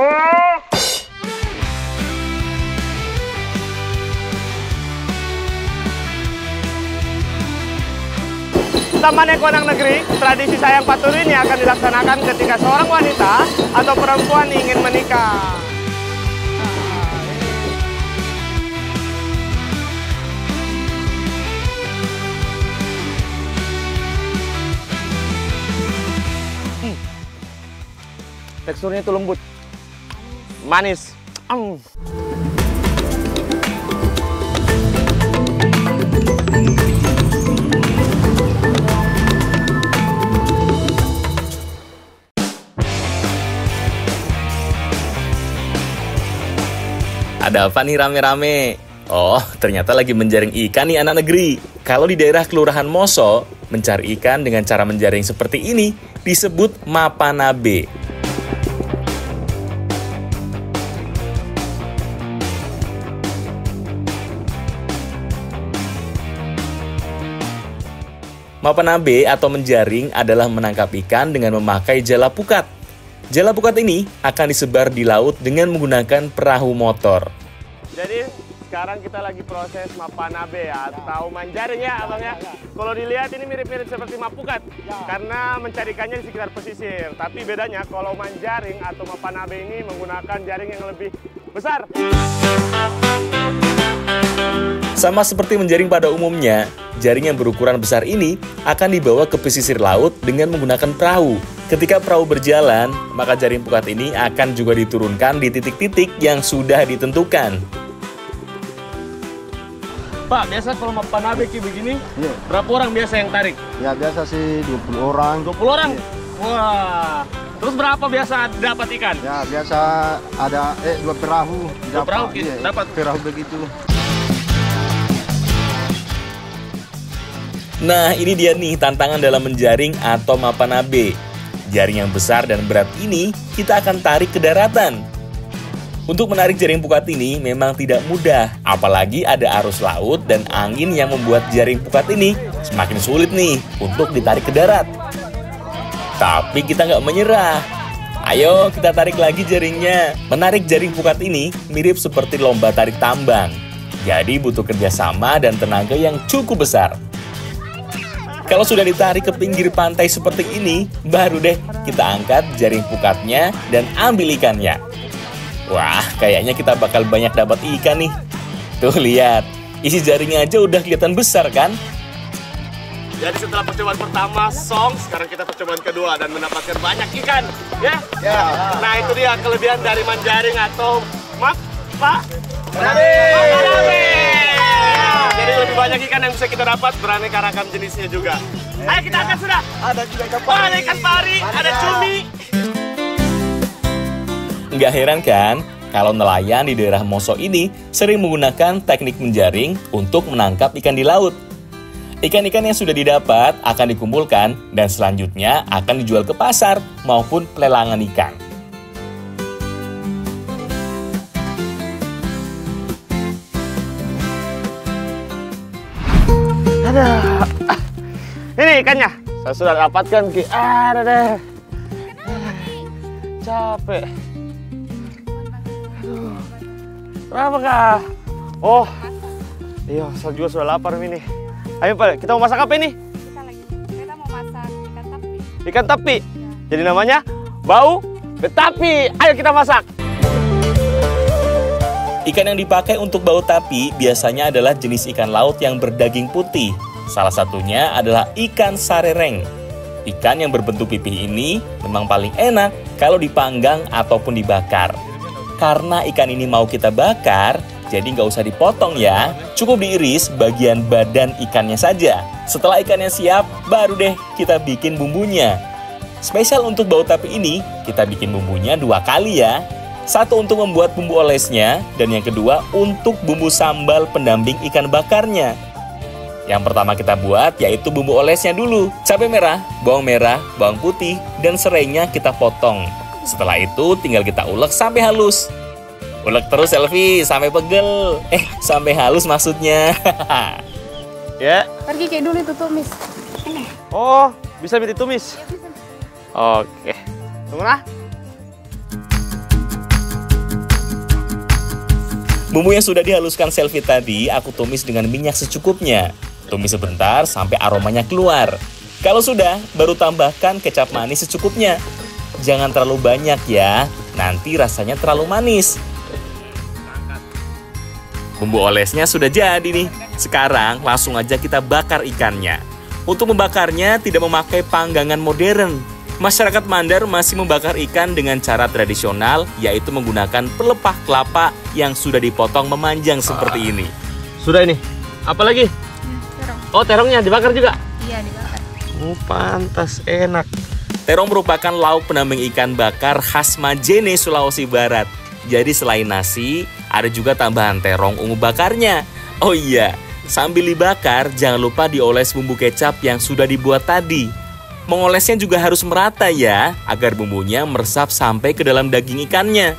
Taman Eko Anak Negeri, tradisi sayang patur ini akan dilaksanakan ketika seorang wanita atau perempuan ingin menikah. Teksturnya itu lembut, manis. Ada apa nih rame-rame? Oh, ternyata lagi menjaring ikan nih anak negeri. Kalau di daerah Kelurahan Moso, mencari ikan dengan cara menjaring seperti ini disebut mapanabe. Mapanabe atau menjaring adalah menangkap ikan dengan memakai jala pukat. Jala pukat ini akan disebar di laut dengan menggunakan perahu motor. Jadi sekarang kita lagi proses mapanabe ya, atau menjaring ya abang ya. Kalau dilihat ini mirip-mirip seperti mapukat karena mencari ikannya di sekitar pesisir. Tapi bedanya kalau menjaring atau mapanabe ini menggunakan jaring yang lebih besar. Sama seperti menjaring pada umumnya, jaring yang berukuran besar ini akan dibawa ke pesisir laut dengan menggunakan perahu. Ketika perahu berjalan, maka jaring pukat ini akan juga diturunkan di titik-titik yang sudah ditentukan. Pak, biasa kalau mapanabe kayak begini, berapa orang biasa yang tarik? Ya biasa sih 20 orang. 20 orang? Wah, terus berapa biasa dapat ikan? Ya biasa ada 2 perahu. Dua perahu dapat perahu begitu. Nah, ini dia nih tantangan dalam menjaring atau mapanabe. Jaring yang besar dan berat ini kita akan tarik ke daratan. Untuk menarik jaring pukat ini memang tidak mudah, apalagi ada arus laut dan angin yang membuat jaring pukat ini semakin sulit nih untuk ditarik ke darat. Tapi kita nggak menyerah. Ayo kita tarik lagi jaringnya. Menarik jaring pukat ini mirip seperti lomba tarik tambang. Jadi butuh kerjasama dan tenaga yang cukup besar. Kalau sudah ditarik ke pinggir pantai seperti ini, baru deh kita angkat jaring pukatnya dan ambil ikannya. Wah, kayaknya kita bakal banyak dapat ikan nih. Tuh lihat, isi jaringnya aja udah kelihatan besar kan? Jadi setelah percobaan pertama, song, sekarang kita percobaan kedua dan mendapatkan banyak ikan, ya? Ya. Nah itu dia kelebihan dari menjaring atau mapanabe. Jadi lebih banyak ikan yang bisa kita dapat, beraneka ragam jenisnya juga. Ayo kita angkat sudah. Ada juga ikan pari. Ada ikan pari, ada cumi. Nggak heran kan, kalau nelayan di daerah Moso ini sering menggunakan teknik menjaring untuk menangkap ikan di laut. Ikan-ikan yang sudah didapat akan dikumpulkan dan selanjutnya akan dijual ke pasar maupun pelelangan ikan. Ada. Ini ikannya. Saya sudah dapatkan. Ada deh. Capek. Kenapa kak? Oh, iya, saya juga sudah lapar ini. Ayo Pak, kita mau masak apa ini? Kita mau masak ikan tapi. Ikan tapi? Ya. Jadi namanya bau betapi. Ayo kita masak. Ikan yang dipakai untuk bau tapi biasanya adalah jenis ikan laut yang berdaging putih. Salah satunya adalah ikan sarereng. Ikan yang berbentuk pipih ini memang paling enak kalau dipanggang ataupun dibakar. Karena ikan ini mau kita bakar, jadi nggak usah dipotong ya. Cukup diiris bagian badan ikannya saja. Setelah ikannya siap, baru deh kita bikin bumbunya. Spesial untuk bau tapi ini, kita bikin bumbunya 2 kali ya. Satu untuk membuat bumbu olesnya, dan yang kedua untuk bumbu sambal pendamping ikan bakarnya. Yang pertama kita buat yaitu bumbu olesnya dulu. Cabai merah, bawang putih, dan serainya kita potong. Setelah itu tinggal kita ulek sampai halus. Ulek terus Selvi sampai pegel. Sampai halus maksudnya. Ya. Pergi kayak dulu itu tumis. Ini. Oh, bisa ditumis. Oke. Tunggu lah. Bumbu yang sudah dihaluskan Selvi tadi, aku tumis dengan minyak secukupnya. Tumis sebentar sampai aromanya keluar. Kalau sudah, baru tambahkan kecap manis secukupnya. Jangan terlalu banyak ya, nanti rasanya terlalu manis. Bumbu olesnya sudah jadi nih. Sekarang langsung aja kita bakar ikannya. Untuk membakarnya tidak memakai panggangan modern. Masyarakat Mandar masih membakar ikan dengan cara tradisional, yaitu menggunakan pelepah kelapa yang sudah dipotong memanjang seperti ini. Sudah ini. Apa lagi? Terong. Oh, terongnya dibakar juga? Iya, dibakar. Oh, pantas enak. Terong merupakan lauk pendamping ikan bakar khas Majene, Sulawesi Barat. Jadi selain nasi, ada juga tambahan terong ungu bakarnya. Oh iya, sambil dibakar, jangan lupa dioles bumbu kecap yang sudah dibuat tadi. Mengolesnya juga harus merata ya, agar bumbunya meresap sampai ke dalam daging ikannya.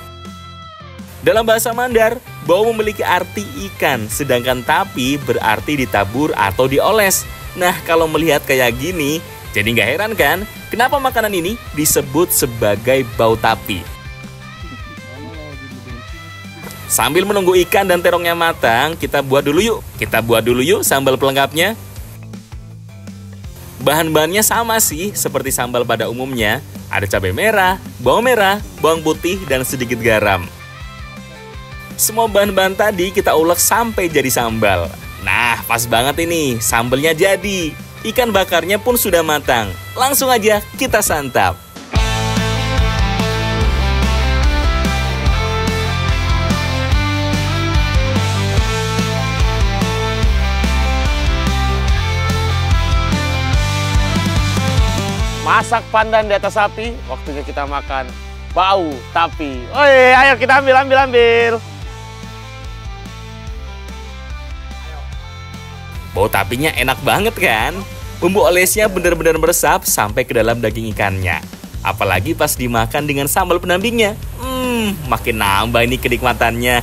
Dalam bahasa Mandar, bau memiliki arti ikan, sedangkan tapi berarti ditabur atau dioles. Nah, kalau melihat kayak gini, jadi nggak heran kan, kenapa makanan ini disebut sebagai bau tapi. Sambil menunggu ikan dan terongnya matang, kita buat dulu yuk sambal pelengkapnya. Bahan-bahannya sama sih seperti sambal pada umumnya. Ada cabai merah, bawang putih, dan sedikit garam. Semua bahan-bahan tadi kita ulek sampai jadi sambal. Nah, pas banget ini, sambalnya jadi. Ikan bakarnya pun sudah matang. Langsung aja kita santap. Masak pandan di atas api, waktunya kita makan bau tapi. Oi, ayo kita ambil. Bau tapinya enak banget kan? Bumbu olesnya benar-benar meresap sampai ke dalam daging ikannya. Apalagi pas dimakan dengan sambal pendampingnya. Makin nambah ini kenikmatannya.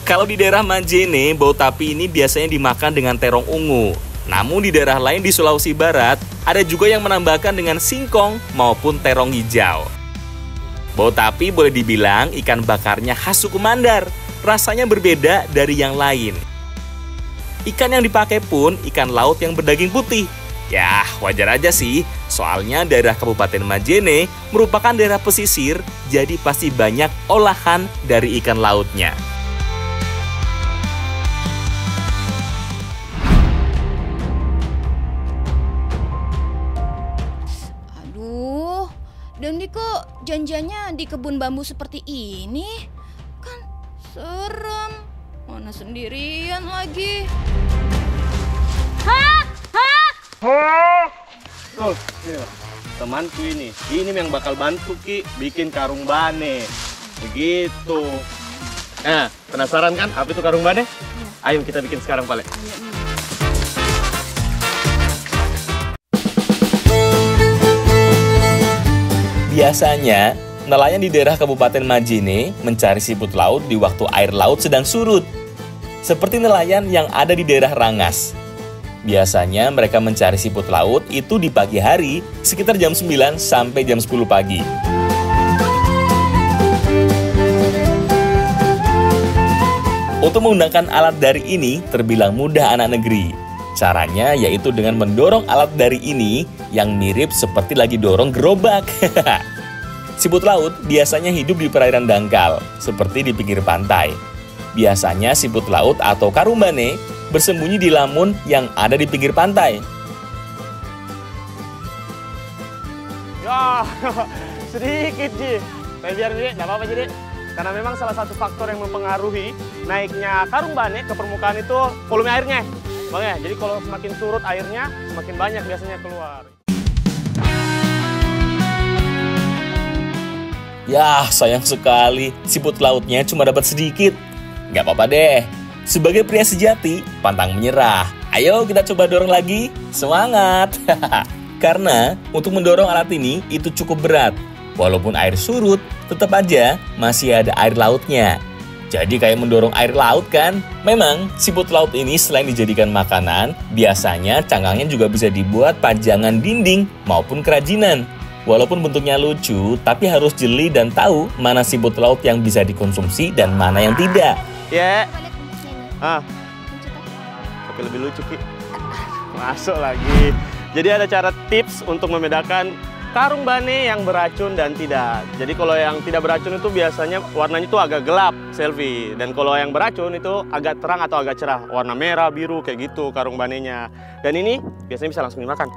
Kalau di daerah Majene, bau tapi ini biasanya dimakan dengan terong ungu. Namun di daerah lain di Sulawesi Barat, ada juga yang menambahkan dengan singkong maupun terong hijau. Bau tapi boleh dibilang ikan bakarnya khas suku Mandar. Rasanya berbeda dari yang lain. Ikan yang dipakai pun ikan laut yang berdaging putih. Ya, wajar aja sih, soalnya daerah Kabupaten Majene merupakan daerah pesisir, jadi pasti banyak olahan dari ikan lautnya. Dan kok janjiannya di kebun bambu seperti ini? Kan serem. Mana sendirian lagi? Tuh, temanku ini yang bakal bantu Ki bikin karung bane. Begitu. Nah, penasaran kan apa itu karung bane? Ayo kita bikin sekarang, Pale. Biasanya, nelayan di daerah Kabupaten Majene mencari siput laut di waktu air laut sedang surut. Seperti nelayan yang ada di daerah Rangas. Biasanya mereka mencari siput laut itu di pagi hari, sekitar jam 9 sampai jam 10 pagi. Untuk menggunakan alat dari ini terbilang mudah anak negeri. Caranya yaitu dengan mendorong alat dari ini yang mirip seperti lagi dorong gerobak. Siput laut biasanya hidup di perairan dangkal, seperti di pinggir pantai. Biasanya siput laut atau karung bane bersembunyi di lamun yang ada di pinggir pantai. Ya, sedikit Ji. Biar Ji, nggak apa-apa Ji. Karena memang salah satu faktor yang mempengaruhi naiknya karung bane ke permukaan itu volume airnya. Bang ya, jadi kalau semakin surut airnya, semakin banyak biasanya keluar. Yah, sayang sekali, siput lautnya cuma dapat sedikit. Gak apa-apa deh, sebagai pria sejati, pantang menyerah. Ayo kita coba dorong lagi, semangat! Karena untuk mendorong alat ini itu cukup berat. Walaupun air surut, tetap aja masih ada air lautnya. Jadi kayak mendorong air laut kan? Memang siput laut ini selain dijadikan makanan, biasanya cangkangnya juga bisa dibuat pajangan dinding maupun kerajinan. Walaupun bentuknya lucu, tapi harus jeli dan tahu mana siput laut yang bisa dikonsumsi dan mana yang tidak. Ya. Coba lihat bentuknya nih. Ah, Lucu kan? tapi lebih lucu, Ki. Masuk lagi. Jadi ada cara tips untuk membedakan karung bane yang beracun dan tidak. Jadi kalau yang tidak beracun itu biasanya warnanya itu agak gelap, Selvi. Dan kalau yang beracun itu agak terang atau agak cerah. Warna merah, biru, kayak gitu karung banenya. Dan ini biasanya bisa langsung dimakan.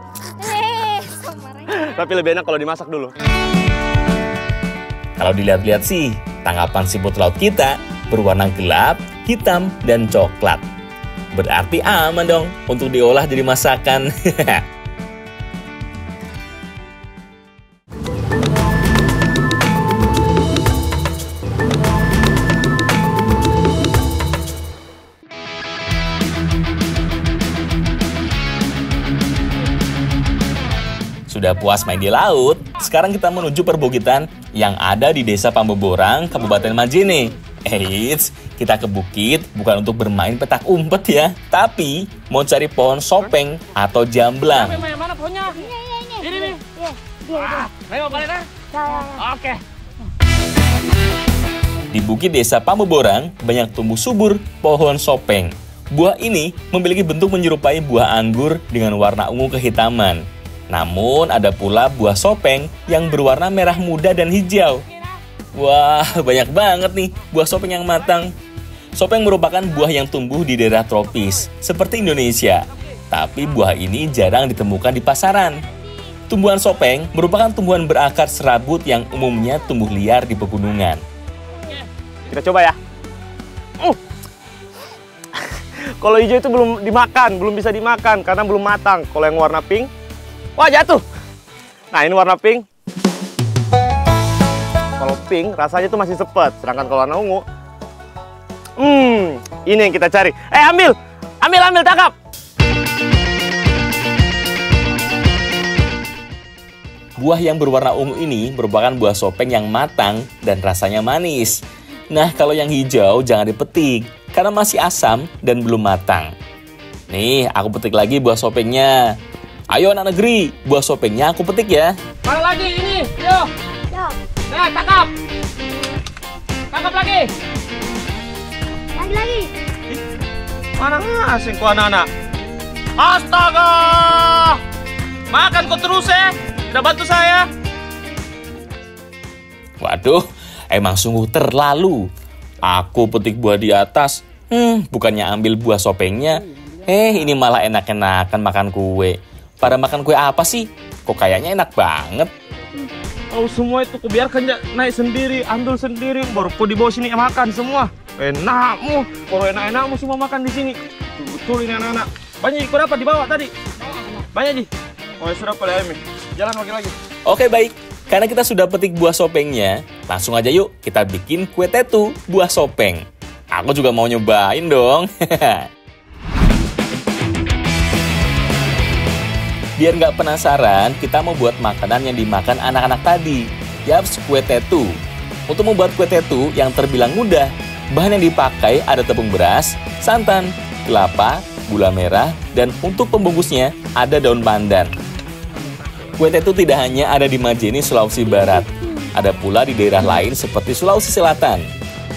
Marahnya. Tapi lebih enak kalau dimasak dulu. Kalau dilihat-lihat sih, tangkapan siput laut kita berwarna gelap, hitam, dan coklat. Berarti aman dong untuk diolah jadi masakan. Sudah puas main di laut, sekarang kita menuju perbukitan yang ada di Desa Pamboborang, Kabupaten Majene. Eits, kita ke bukit bukan untuk bermain petak umpet ya, tapi mau cari pohon sopeng atau jamblang. Mana pohonnya? Ini. Ini nih. Iya. Ayo balik dah. Oke. Di bukit Desa Pamboborang banyak tumbuh subur pohon sopeng. Buah ini memiliki bentuk menyerupai buah anggur dengan warna ungu kehitaman. Namun ada pula buah sopeng yang berwarna merah muda dan hijau. Wah, banyak banget nih buah sopeng yang matang. Sopeng merupakan buah yang tumbuh di daerah tropis, seperti Indonesia. Tapi buah ini jarang ditemukan di pasaran. Tumbuhan sopeng merupakan tumbuhan berakar serabut yang umumnya tumbuh liar di pegunungan. Kita coba ya. Kalau hijau itu belum dimakan, belum bisa dimakan karena belum matang. Kalau yang warna pink, wah jatuh. Nah ini warna pink. Kalau pink rasanya tuh masih sepet, sedangkan kalau warna ungu, ini yang kita cari. Ambil, tangkap. Buah yang berwarna ungu ini merupakan buah sopeng yang matang dan rasanya manis. Nah, kalau yang hijau jangan dipetik karena masih asam dan belum matang. Nih, aku petik lagi buah sopengnya. Ayo anak negeri, buah sopengnya aku petik ya. Mana lagi ini? Yo. Nah, tangkap. Tangkap lagi. Lagi. Mana asing kok anak-anak? Astaga! Makan kok terus ya? Udah bantu saya. Waduh, emang sungguh terlalu. Aku petik buah di atas, bukannya ambil buah sopengnya. Ini malah enak-enakan makan kue. Pada makan kue apa sih? Kok kayaknya enak banget. Oh semua itu kubiarkan naik sendiri, ambil sendiri, baru kau dibawa sini makan semua. Enakmu, kalau enak-enakmu semua makan di sini. Betul ini anak-anak. Banyak kau dapat dibawa tadi. Banyak Ji. Oh sudah pada Emi. Jalan lagi. Oke baik, karena kita sudah petik buah sopengnya, langsung aja yuk kita bikin kue tetu buah sopeng. Aku juga mau nyobain dong. Biar nggak penasaran, kita mau buat makanan yang dimakan anak-anak tadi. Yaps, kue tetu. Untuk membuat kue tetu yang terbilang mudah, bahan yang dipakai ada tepung beras, santan, kelapa, gula merah, dan untuk pembungkusnya ada daun pandan. Kue tetu tidak hanya ada di Majene, Sulawesi Barat. Ada pula di daerah lain seperti Sulawesi Selatan.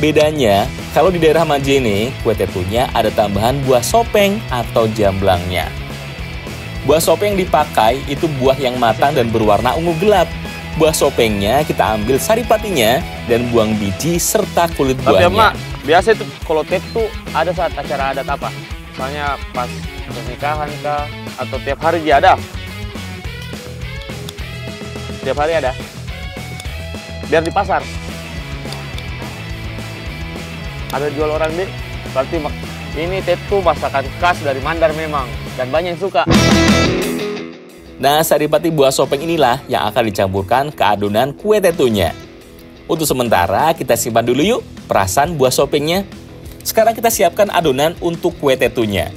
Bedanya, kalau di daerah Majene, kue tetunya ada tambahan buah sopeng atau jamblangnya. Buah sopeng yang dipakai itu buah yang matang dan berwarna ungu gelap. Buah sopengnya kita ambil saripatinya dan buang biji serta kulit buahnya. Tapi Mak, biasa itu kalau tetu ada saat acara adat apa? Misalnya pas pernikahan kah? Atau tiap hari dia ada? Tiap hari ada? Biar di pasar. Ada jual orang nih, berarti ini tetu masakan khas dari Mandar memang. Dan banyak yang suka. Nah, saripati buah sopeng inilah yang akan dicampurkan ke adonan kue tetunya. Untuk sementara, kita simpan dulu yuk perasan buah sopengnya. Sekarang kita siapkan adonan untuk kue tetunya.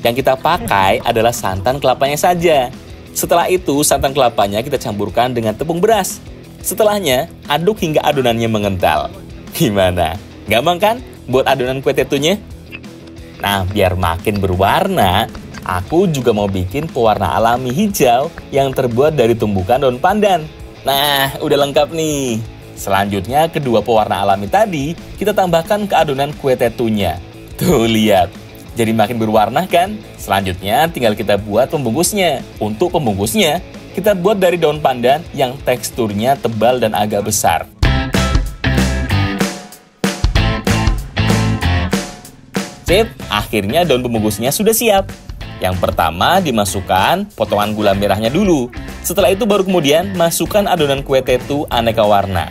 Yang kita pakai adalah santan kelapanya saja. Setelah itu, santan kelapanya kita campurkan dengan tepung beras. Setelahnya, aduk hingga adonannya mengental. Gimana? Gampang kan buat adonan kue tetunya? Nah, biar makin berwarna, aku juga mau bikin pewarna alami hijau yang terbuat dari tumbukan daun pandan. Nah, udah lengkap nih. Selanjutnya, kedua pewarna alami tadi kita tambahkan ke adonan kue tetunya. Tuh, lihat. Jadi makin berwarna kan? Selanjutnya, tinggal kita buat pembungkusnya. Untuk pembungkusnya, kita buat dari daun pandan yang teksturnya tebal dan agak besar. Sip, akhirnya daun pembungkusnya sudah siap. Yang pertama dimasukkan potongan gula merahnya dulu. Setelah itu baru kemudian masukkan adonan kue tetu aneka warna.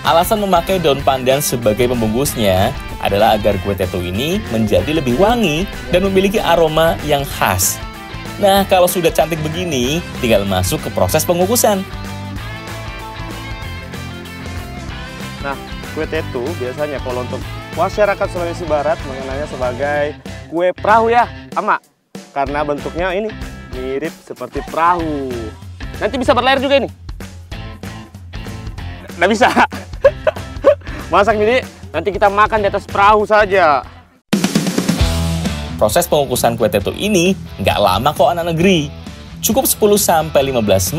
Alasan memakai daun pandan sebagai pembungkusnya adalah agar kue tetu ini menjadi lebih wangi dan memiliki aroma yang khas. Nah, kalau sudah cantik begini, tinggal masuk ke proses pengukusan. Nah, kue tetu biasanya kalau untuk masyarakat Sulawesi Barat mengenalnya sebagai kue perahu ya, Ama. Karena bentuknya ini mirip seperti perahu. Nanti bisa berlayar juga ini. Nggak bisa. Masak ini, nanti kita makan di atas perahu saja. Proses pengukusan kue tetu ini nggak lama kok anak negeri. Cukup 10-15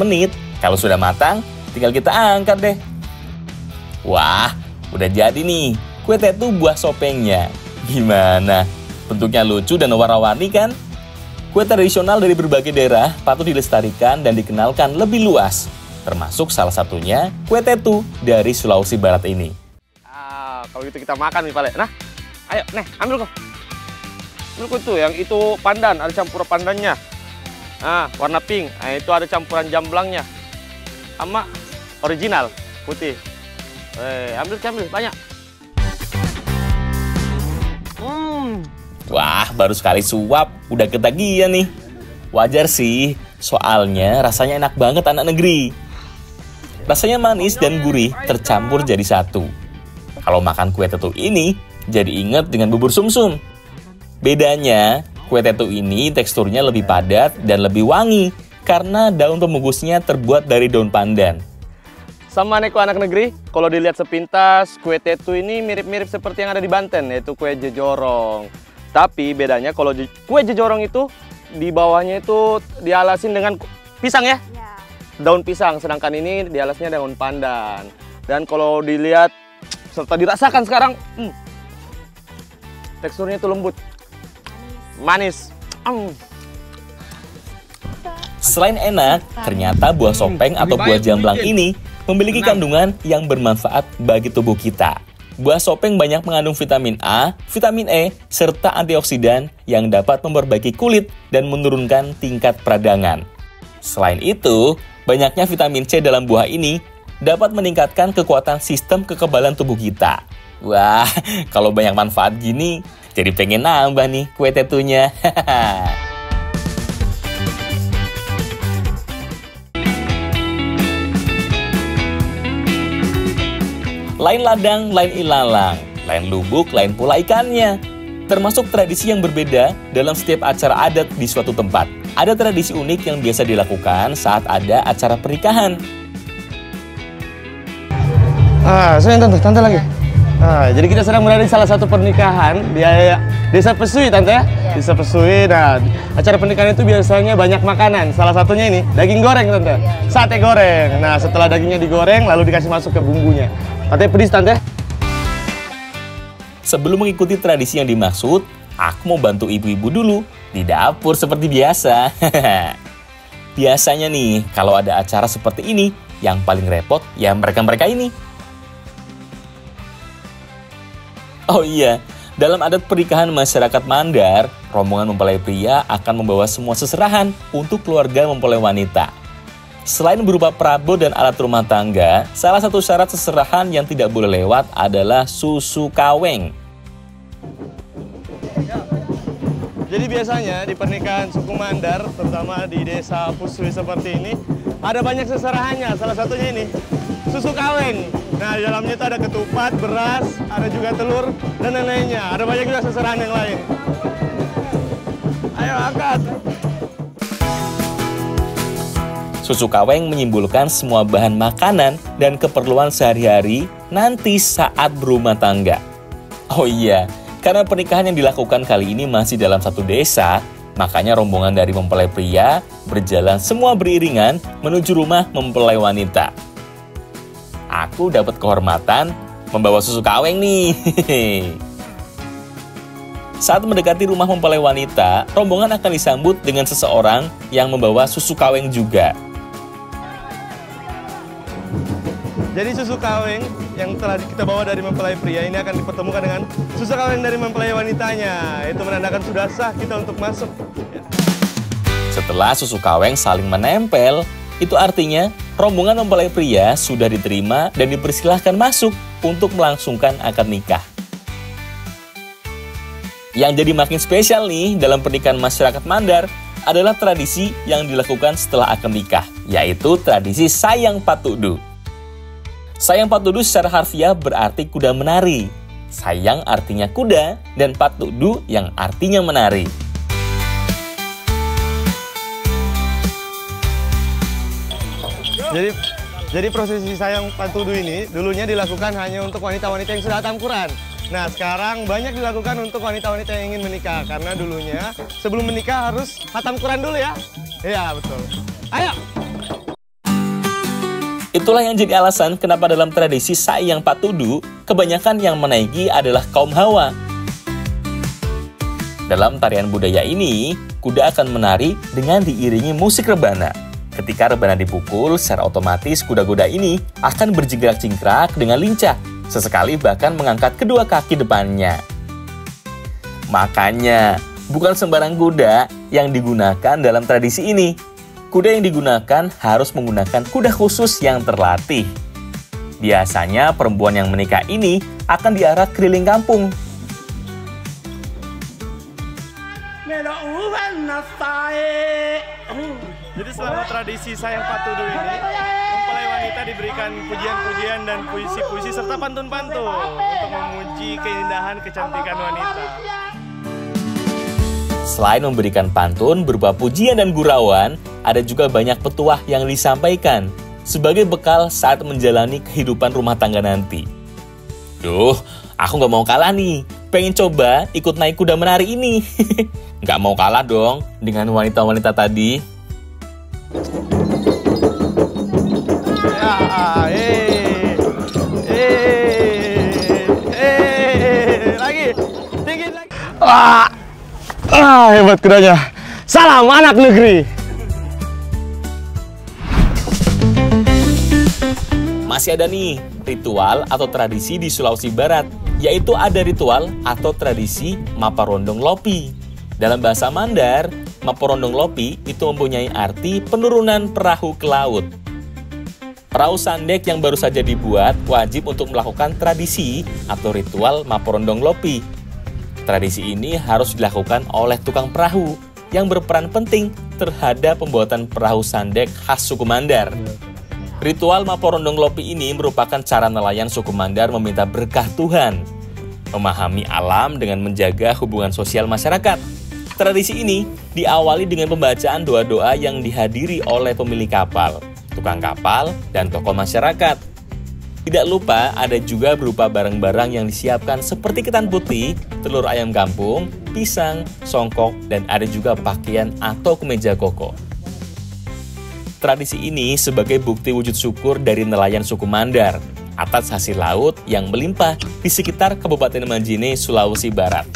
menit. Kalau sudah matang, tinggal kita angkat deh. Wah, udah jadi nih kue tetu buah sopengnya. Gimana? Bentuknya lucu dan warna-warni kan? Kue tradisional dari berbagai daerah patut dilestarikan dan dikenalkan lebih luas. Termasuk salah satunya kue tetu dari Sulawesi Barat ini. Kalau gitu kita makan nih, Pale. Nah, ayo, nih, ambil kok. Ambil kok tuh, yang itu pandan, ada campuran pandannya. Nah, warna pink, nah, itu ada campuran jamblangnya. Sama original, putih. Ambil, banyak. Wah, baru sekali suap, udah ketagihan nih. Wajar sih, soalnya rasanya enak banget anak negeri. Rasanya manis dan gurih tercampur jadi satu. Kalau makan kue tetu ini, jadi inget dengan bubur sumsum. Bedanya, kue tetu ini teksturnya lebih padat dan lebih wangi karena daun pembungkusnya terbuat dari daun pandan. Sama neko anak negeri, kalau dilihat sepintas, kue tetu ini mirip-mirip seperti yang ada di Banten, yaitu kue jejorong. Tapi bedanya kalau kue jejorong itu, di bawahnya itu dialasin dengan pisang ya? Daun pisang, sedangkan ini dialasnya daun pandan. Dan kalau dilihat serta dirasakan sekarang, teksturnya itu lembut, manis. Selain enak, ternyata buah sopeng atau buah jamblang ini memiliki kandungan yang bermanfaat bagi tubuh kita. Buah sopeng banyak mengandung vitamin A, vitamin E, serta antioksidan yang dapat memperbaiki kulit dan menurunkan tingkat peradangan. Selain itu, banyaknya vitamin C dalam buah ini dapat meningkatkan kekuatan sistem kekebalan tubuh kita. Wah, kalau banyak manfaat gini, jadi pengen nambah nih kue tetunya. Lain ladang, lain ilalang, lain lubuk, lain pula ikannya. Termasuk tradisi yang berbeda dalam setiap acara adat di suatu tempat. Ada tradisi unik yang biasa dilakukan saat ada acara pernikahan. Tante lagi. Jadi kita sedang berada di salah satu pernikahan di Desa Pesui, Tante ya? Desa Pesui. Nah, acara pernikahan itu biasanya banyak makanan. Salah satunya ini, daging goreng, Tante. Sate goreng. Nah, setelah dagingnya digoreng, lalu dikasih masuk ke bumbunya. Katanya pedis, Tante. Sebelum mengikuti tradisi yang dimaksud, aku mau bantu ibu-ibu dulu di dapur seperti biasa. Biasanya nih, kalau ada acara seperti ini, yang paling repot ya mereka-mereka ini. Oh iya, dalam adat pernikahan masyarakat Mandar, rombongan mempelai pria akan membawa semua seserahan untuk keluarga mempelai wanita. Selain berupa perabot dan alat rumah tangga, salah satu syarat seserahan yang tidak boleh lewat adalah susu kaweng. Jadi biasanya di pernikahan suku Mandar, terutama di Desa Pesui seperti ini, ada banyak seserahannya. Salah satunya ini, susu kaweng. Nah, di dalamnya itu ada ketupat, beras, ada juga telur, dan lain-lainnya. Ada banyak juga seserahan yang lain. Ayo angkat. Susu kaweng menyimbolkan semua bahan makanan dan keperluan sehari-hari nanti saat berumah tangga. Oh iya, karena pernikahan yang dilakukan kali ini masih dalam satu desa, makanya rombongan dari mempelai pria berjalan semua beriringan menuju rumah mempelai wanita. Aku dapat kehormatan membawa susu kaweng nih. Saat mendekati rumah mempelai wanita, rombongan akan disambut dengan seseorang yang membawa susu kaweng juga. Jadi susu kaweng yang telah kita bawa dari mempelai pria ini akan dipertemukan dengan susu kaweng dari mempelai wanitanya. Itu menandakan sudah sah kita untuk masuk. Setelah susu kaweng saling menempel, itu artinya rombongan mempelai pria sudah diterima dan dipersilahkan masuk untuk melangsungkan akad nikah. Yang jadi makin spesial nih dalam pernikahan masyarakat Mandar adalah tradisi yang dilakukan setelah akad nikah, yaitu tradisi sayang patudu. Sayang patudu secara harfiah berarti kuda menari. Sayang artinya kuda dan patudu yang artinya menari. Jadi prosesi sayang patudu ini dulunya dilakukan hanya untuk wanita-wanita yang sudah hatam Quran. Nah, sekarang banyak dilakukan untuk wanita-wanita yang ingin menikah. Karena dulunya sebelum menikah harus hatam Quran dulu ya. Iya, betul. Ayo! Itulah yang jadi alasan kenapa dalam tradisi sayang patudu, kebanyakan yang menaiki adalah kaum Hawa. Dalam tarian budaya ini, kuda akan menari dengan diiringi musik rebana. Ketika rebana dipukul, secara otomatis kuda-kuda ini akan berjingkrak-jingkrak dengan lincah, sesekali bahkan mengangkat kedua kaki depannya. Makanya, bukan sembarang kuda yang digunakan dalam tradisi ini. Kuda yang digunakan harus menggunakan kuda khusus yang terlatih. Biasanya perempuan yang menikah ini akan diarak keliling kampung. Jadi selama tradisi sayang patudu ini, mempelai wanita diberikan pujian-pujian dan puisi-puisi serta pantun-pantun untuk memuji keindahan kecantikan wanita. Selain memberikan pantun berupa pujian dan gurauan, ada juga banyak petuah yang disampaikan sebagai bekal saat menjalani kehidupan rumah tangga nanti. Duh, aku nggak mau kalah nih. Pengen coba ikut naik kuda menari ini. Nggak mau kalah dong dengan wanita-wanita tadi. Lagi, tinggi lagi. Hebat kudanya. Salam anak negeri. Masih ada nih ritual atau tradisi di Sulawesi Barat, yaitu ada ritual atau tradisi Maparondong Lopi. Dalam bahasa Mandar, Maparondong Lopi itu mempunyai arti penurunan perahu ke laut. Perahu sandek yang baru saja dibuat wajib untuk melakukan tradisi atau ritual Maparondong Lopi. Tradisi ini harus dilakukan oleh tukang perahu yang berperan penting terhadap pembuatan perahu sandek khas suku Mandar. Ritual Maparondong Lopi ini merupakan cara nelayan suku Mandar meminta berkah Tuhan, memahami alam dengan menjaga hubungan sosial masyarakat. Tradisi ini diawali dengan pembacaan doa-doa yang dihadiri oleh pemilik kapal, tukang kapal, dan tokoh masyarakat. Tidak lupa ada juga berupa barang-barang yang disiapkan seperti ketan putih, telur ayam kampung, pisang, songkok, dan ada juga pakaian atau kemeja koko. Tradisi ini sebagai bukti wujud syukur dari nelayan suku Mandar atas hasil laut yang melimpah di sekitar Kabupaten Majene, Sulawesi Barat.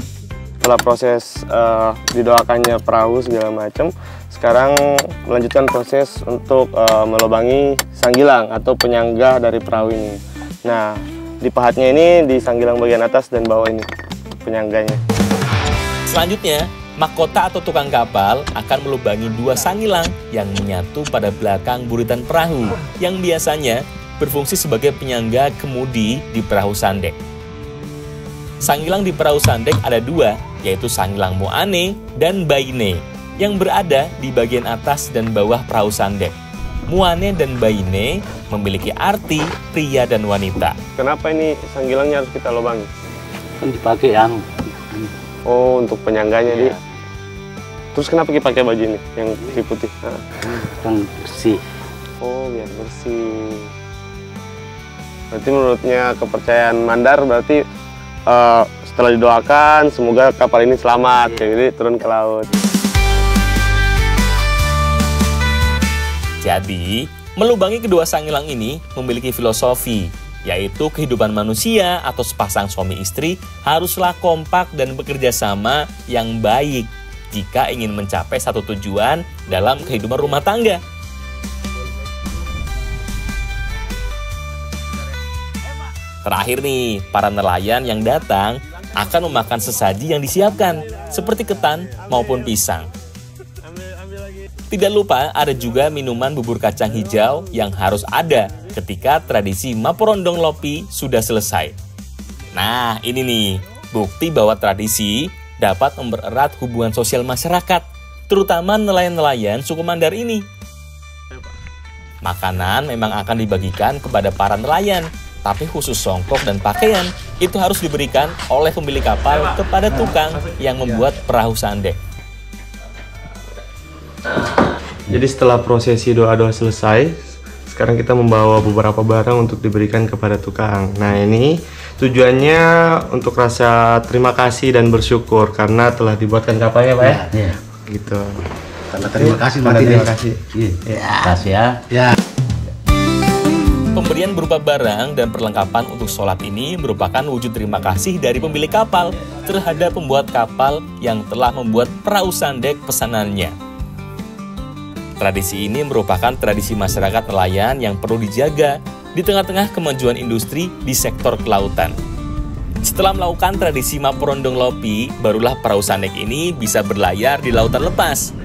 Setelah proses didoakannya perahu segala macam, sekarang melanjutkan proses untuk melubangi sanggilang atau penyangga dari perahu ini. Nah, di pahatnya ini di sanggilang bagian atas dan bawah ini penyangganya. Selanjutnya, mahkota atau tukang kapal akan melubangi dua sangilang yang menyatu pada belakang buritan perahu yang biasanya berfungsi sebagai penyangga kemudi di perahu sandek. Sangilang di perahu sandek ada dua, yaitu sangilang Muane dan Baine, yang berada di bagian atas dan bawah perahu sandek. Muane dan Baine memiliki arti pria dan wanita. Kenapa ini sanggilangnya harus kita lubangi? Kan dipakai yang Oh, untuk penyangganya dia. Terus kenapa kita pakai baju ini yang putih? kan bersih. Oh, biar bersih. Berarti menurutnya kepercayaan Mandar berarti Setelah didoakan, semoga kapal ini selamat, jadi turun ke laut. Jadi, melubangi kedua sangilang ini memiliki filosofi, yaitu kehidupan manusia atau sepasang suami istri haruslah kompak dan bekerja sama yang baik jika ingin mencapai satu tujuan dalam kehidupan rumah tangga. Terakhir nih, para nelayan yang datang akan memakan sesaji yang disiapkan, seperti ketan maupun pisang. Tidak lupa ada juga minuman bubur kacang hijau yang harus ada ketika tradisi Maporondong Lopi sudah selesai. Nah, ini nih, bukti bahwa tradisi dapat mempererat hubungan sosial masyarakat, terutama nelayan-nelayan suku Mandar ini. Makanan memang akan dibagikan kepada para nelayan, tapi khusus songkok dan pakaian itu harus diberikan oleh pemilik kapal kepada tukang yang membuat perahu sandek. Jadi setelah prosesi doa-doa selesai, sekarang kita membawa beberapa barang untuk diberikan kepada tukang. Nah, ini tujuannya untuk rasa terima kasih dan bersyukur karena telah dibuatkan kapalnya, Pak ya? Iya. Gitu. Tanda terima kasih, Terima kasih. Terima kasih ya. Ya. Pemberian berupa barang dan perlengkapan untuk sholat ini merupakan wujud terima kasih dari pemilik kapal terhadap pembuat kapal yang telah membuat perahu sandek pesanannya. Tradisi ini merupakan tradisi masyarakat nelayan yang perlu dijaga di tengah-tengah kemajuan industri di sektor kelautan. Setelah melakukan tradisi Maporondong Lopi, barulah perahu sandek ini bisa berlayar di lautan lepas.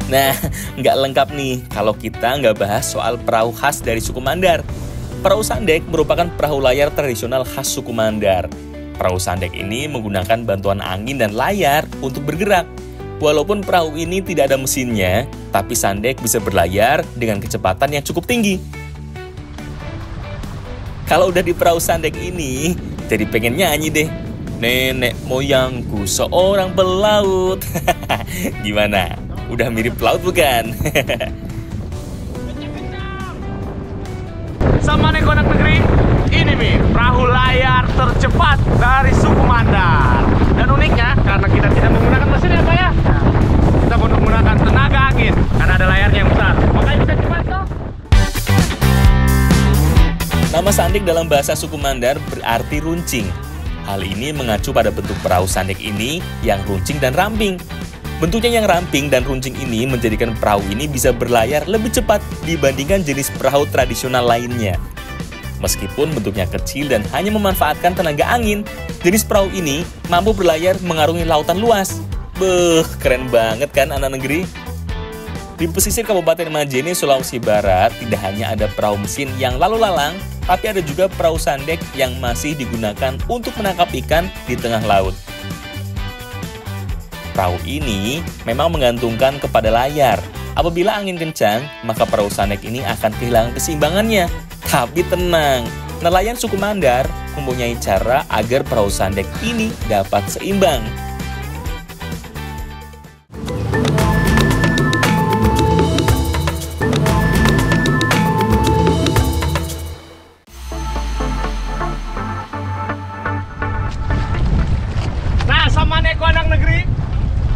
Nah, nggak lengkap nih kalau kita nggak bahas soal perahu khas dari suku Mandar. Perahu sandek merupakan perahu layar tradisional khas suku Mandar. Perahu sandek ini menggunakan bantuan angin dan layar untuk bergerak. Walaupun perahu ini tidak ada mesinnya, tapi sandek bisa berlayar dengan kecepatan yang cukup tinggi. Kalau udah di perahu sandek ini, jadi pengen nyanyi deh. Nenek moyangku seorang pelaut. Gimana? Udah mirip pelaut bukan? Sama Neko Anak Negeri, ini nih perahu layar tercepat dari suku Mandar. Dan uniknya, karena kita tidak menggunakan mesin ya Pak ya, kita menggunakan tenaga angin, karena ada layarnya yang besar, makanya bisa cepat toh. Nama sandek dalam bahasa suku Mandar berarti runcing. Hal ini mengacu pada bentuk perahu sandek ini yang runcing dan ramping. Bentuknya yang ramping dan runcing ini menjadikan perahu ini bisa berlayar lebih cepat dibandingkan jenis perahu tradisional lainnya. Meskipun bentuknya kecil dan hanya memanfaatkan tenaga angin, jenis perahu ini mampu berlayar mengarungi lautan luas. Beuh, keren banget kan anak negeri? Di pesisir Kabupaten Majene, Sulawesi Barat, tidak hanya ada perahu mesin yang lalu lalang, tapi ada juga perahu sandek yang masih digunakan untuk menangkap ikan di tengah laut. Perahu ini memang menggantungkan kepada layar. Apabila angin kencang, maka perahu sandek ini akan kehilangan keseimbangannya. Tapi tenang, nelayan suku Mandar mempunyai cara agar perahu sandek ini dapat seimbang. Nah, sama Neko Anak Negeri,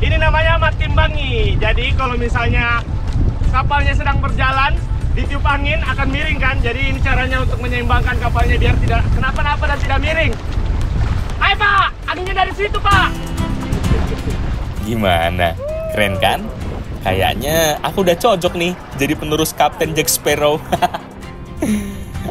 ini namanya matimbangi. Jadi kalau misalnya kapalnya sedang berjalan, ditiup angin akan miring kan. Jadi ini caranya untuk menyeimbangkan kapalnya biar tidak kenapa-napa dan tidak miring. Ayo Pak, anginnya dari situ Pak. Gimana? Keren kan? Kayaknya aku udah cocok nih jadi penerus Kapten Jack Sparrow.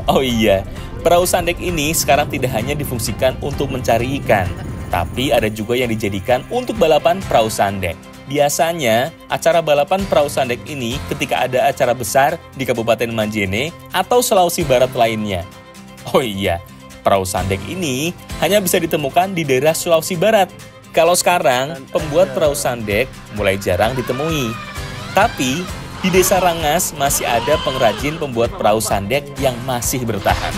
Oh iya, perahu sandek ini sekarang tidak hanya difungsikan untuk mencari ikan, tapi ada juga yang dijadikan untuk balapan perahu sandek. Biasanya, acara balapan perahu sandek ini ketika ada acara besar di Kabupaten Majene atau Sulawesi Barat lainnya. Oh iya, perahu sandek ini hanya bisa ditemukan di daerah Sulawesi Barat. Kalau sekarang, pembuat perahu sandek mulai jarang ditemui. Tapi, di Desa Rangas masih ada pengrajin pembuat perahu sandek yang masih bertahan.